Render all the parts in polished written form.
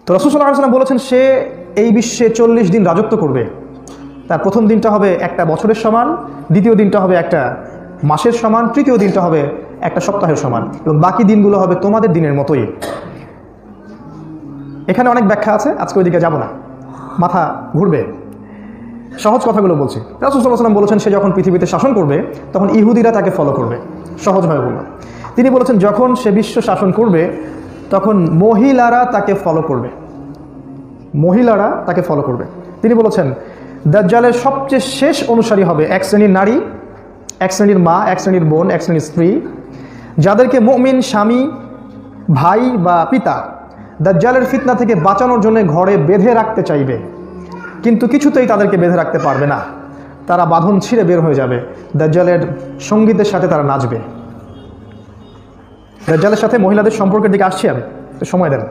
তো রাসূল সাল্লাল্লাহু আলাইহি ওয়াসাল্লাম বলেছেন সে এই বিশ্বে 40 দিন রাজত্ব করবে। তার প্রথম দিনটা হবে একটা বছরের সমান, দ্বিতীয় দিনটা হবে একটা মাসের সমান, তৃতীয় দিনটা হবে একটা সপ্তাহের সমান, এবং বাকি দিনগুলো হবে তোমাদের দিনের মতোই। এখানে অনেক ব্যাখ্যা আছে, আজকে ওইদিকে যাব না, মাথা ঘুরবে। সহজ কথাগুলো বলছি। রাসূল সাল্লাল্লাহু আলাইহি ওয়াসাল্লাম বলেছেন সে যখন পৃথিবীতে শাসন করবে তখন ইহুদিরা তাকে ফলো করবে। সহজভাবে বললাম। তিনি বলেছেন যখন সে বিশ্ব শাসন করবে তখন মহিলারা তাকে ফলো করবে। মহিলারা তাকে ফলো করবে। তিনি বলেছেন দাজ্জালের সবচেয়ে শেষ অনুসারী হবে এক শ্রেণীর নারী, এক শ্রেণীর মা, এক শ্রেণীর বোন, এক শ্রেণীর স্ত্রী, যাদেরকে মুমিন স্বামী, ভাই বা পিতা দাজ্জালের ফিতনা থেকে বাঁচানোর জন্য ঘরে বেঁধে রাখতে চাইবে, কিন্তু কিছুতেই তাদেরকে বেঁধে রাখতে পারবে না। তারা বাঁধন ছিঁড়ে বের হয়ে যাবে, দাজ্জালের সঙ্গীতের সাথে তারা নাচবে। দাজ্জালের সাথে মহিলাদের সম্পর্কের দিকে আসছি আমি, তো সময় দেন।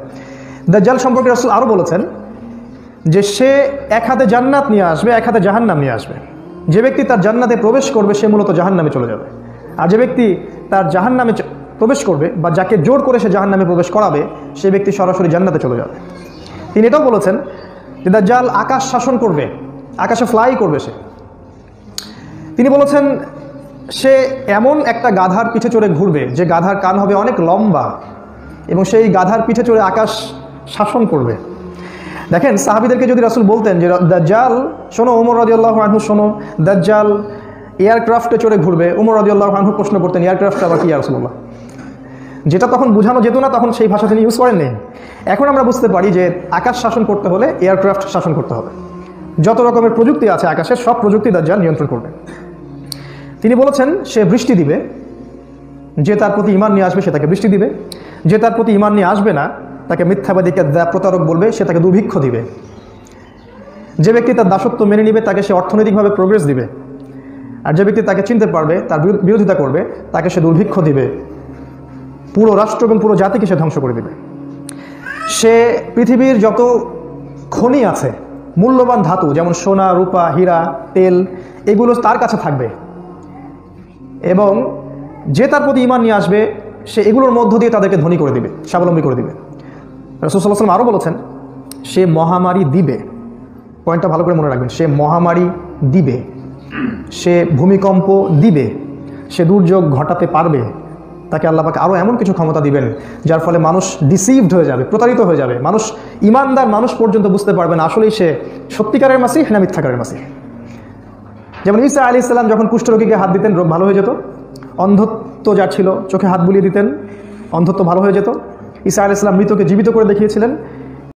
দাজ্জাল সম্পর্কে রাসূল আরও বলেছেন যে সে এক হাতে জান্নাত নিয়ে আসবে, এক হাতে জাহান্নাম নিয়ে আসবে। যে ব্যক্তি তার জান্নাতে প্রবেশ করবে সে মূলত জাহান্নামে চলে যাবে, আর যে ব্যক্তি তার জাহান্নামে প্রবেশ করবে বা যাকে জোর করে সে জাহান্নামে প্রবেশ করাবে সে ব্যক্তি সরাসরি জান্নাতে চলে যাবে। তিনি এটাও বলেছেন যে দাজ্জাল আকাশ শাসন করবে, আকাশে ফ্লাই করবে সে। তিনি বলেছেন সে এমন একটা গাধার পিঠে চড়ে ঘুরবে যে গাধার কান হবে অনেক লম্বা, এবং সেই গাধার পিঠে চড়ে আকাশ শাসন করবে। দেখেন সাহাবীদেরকে যদি রাসূল বলতেন যে দাজ্জাল শোনো, ওমর রাদিয়াল্লাহু আনহু শোনো, দাজ্জাল এয়ারক্রাফটে চড়ে ঘুরবে, ওমর রাদিয়াল্লাহু আনহু প্রশ্ন করতেন এয়ারক্রাফট আবার কি ইয়া রাসূলুল্লাহ? যেটা তখন বোঝানো যেত না, তখন সেই ভাষা তিনি ইউজ করেননি। এখন আমরা বুঝতে পারি যে আকাশ শাসন করতে হলে এয়ারক্রাফট শাসন করতে হবে। যত রকমের প্রযুক্তি আছে আকাশের সব প্রযুক্তি দাজ্জাল নিয়ন্ত্রণ করবে। তিনি বলেছেন সে বৃষ্টি দিবে, যে তার প্রতি ঈমান নিয়ে আসবে সে তাকে বৃষ্টি দিবে, যে তার প্রতি ঈমান নিয়ে আসবে না তাকে মিথ্যাবাদী, প্রতারক বলবে, সে তাকে দুর্ভিক্ষ দিবে। যে ব্যক্তি তার দাসত্ব মেনে নিবে তাকে সে অর্থনৈতিকভাবে প্রোগ্রেস দিবে, আর যে ব্যক্তি তাকে চিনতে পারবে, তার বিরোধিতা করবে, তাকে সে দুর্ভিক্ষ দিবে। পুরো রাষ্ট্র এবং পুরো জাতিকে সে ধ্বংস করে দিবে। সে পৃথিবীর যত খনি আছে, মূল্যবান ধাতু যেমন সোনা, রূপা, হীরা, তেল, এগুলো তার কাছে থাকবে, এবং যে তার প্রতি ঈমান নিয়ে আসবে সে এগুলোর মধ্য দিয়ে তাদেরকে ধনী করে দিবে, স্বাবলম্বী করে দিবে। রাসূল সাল্লাল্লাহু আলাইহি ওয়াসাল্লাম আরও বলেছেন সে মহামারী দিবে। পয়েন্টটা ভালো করে মনে রাখবেন, সে মহামারী দিবে, সে ভূমিকম্প দিবে, সে দুর্যোগ ঘটাতে পারবে। তাকে আল্লাহ পাক আরও এমন কিছু ক্ষমতা দিবেন যার ফলে মানুষ ডিসিভড হয়ে যাবে, প্রতারিত হয়ে যাবে। মানুষ, ইমানদার মানুষ পর্যন্ত বুঝতে পারবে না আসলেই সে সত্যিকারের মাসিহ না মিথ্যাকারের মাসিহ। যেমন ঈসা আলাইহিস সালাম যখন কুষ্ঠরোগীকে হাত দিতেন রোগ ভালো হয়ে যেত, অন্ধত্ব যার ছিল চোখে হাত বুলিয়ে দিতেন, অন্ধত্ব ভালো হয়ে যেত। ঈসা আলাইহিস সালাম মৃতকে জীবিত করে দেখিয়েছিলেন,